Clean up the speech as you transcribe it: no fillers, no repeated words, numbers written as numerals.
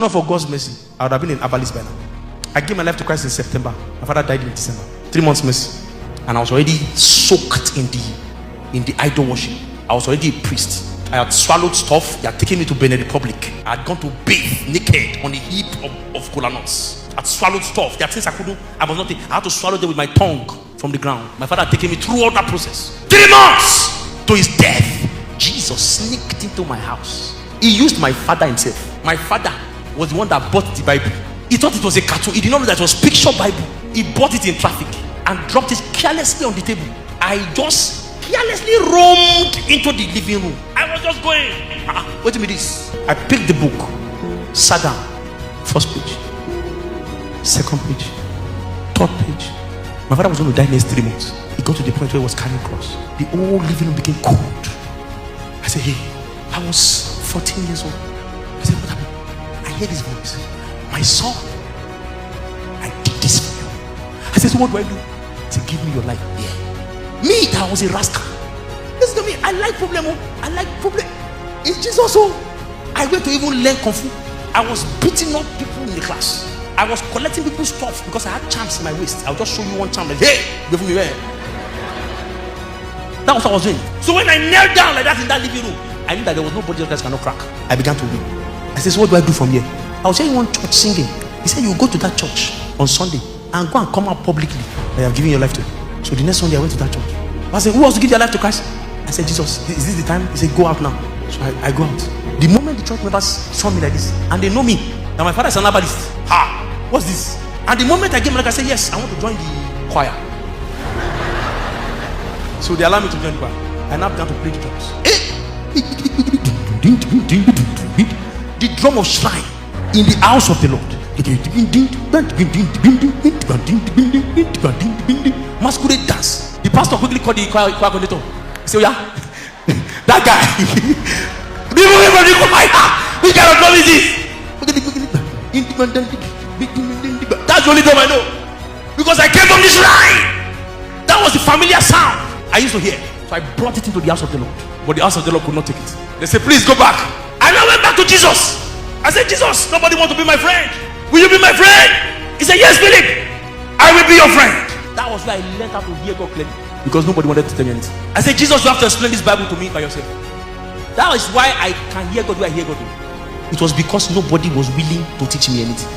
Not for God's mercy, I would have been in Abalis by now. I gave my life to Christ in September. My father died in December. 3 months mercy. And I was already soaked in the idol worship. I was already a priest. I had swallowed stuff. They had taken me to Benin Republic. I had gone to bathe naked on a heap of cola nuts. I had swallowed stuff. There are things I couldn't. I had to swallow them with my tongue from the ground. My father had taken me through all that process. 3 months to his death. Jesus sneaked into my house. He used my father himself. My father was the one that bought the Bible. He thought it was a cartoon. He did not know that it was picture Bible. He bought it in traffic and dropped it carelessly on the table. I just carelessly roamed into the living room. I was just going, wait a minute this. I picked the book, sat down, first page, second page, third page. My father was going to die next 3 months. He got to the point where he was carrying cross. The whole living room became cold. I said, hey, I was 14 years old. I said, what happened? I hear this voice. My son, I did this for you. I said, so what do I do? He said, give me your life. Yeah. Me, that was a rascal. Listen to me. I like problem. I like problem. It's Jesus. I went to even learn Kung Fu. I was beating up people in the class. I was collecting people's stuff because I had charms in my waist. I'll just show you one charm. Like, hey, give me where. That was what I was doing. So when I knelt down like that in that living room, I knew that there was nobody else that cannot crack. I began to weep. I said, so what do I do from here? I was hearing one church singing. He said, you go to that church on Sunday and go and come out publicly that you have given your life to. So the next Sunday I went to that church. I said, who wants to give their life to Christ? I said, Jesus, is this the time? He said, go out now. So I go out. The moment the church members saw me like this, and they know me, that my father is an herbalist. Ha! What's this? And the moment I gave my life, I said, yes, I want to join the choir. So they allowed me to join the choir. I now began to play the drums. The drum of shrine in the house of the Lord. Masquerade dance. The pastor quickly called the choir coordinator. He said, yeah, that guy. Which kind of drum is this? That's the only drum I know. Because I came from this shrine. That was the familiar sound I used to hear. So I brought it into the house of the Lord. But the house of the Lord could not take it. They said, please go back. And I went back to Jesus. I said, Jesus, nobody wants to be my friend. Will you be my friend? He said, yes, Philip, I will be your friend. That was why I learned how to hear God clearly. Because nobody wanted to tell me anything. I said, Jesus, you have to explain this Bible to me by yourself. That is why I can hear God where I hear God. It was because nobody was willing to teach me anything.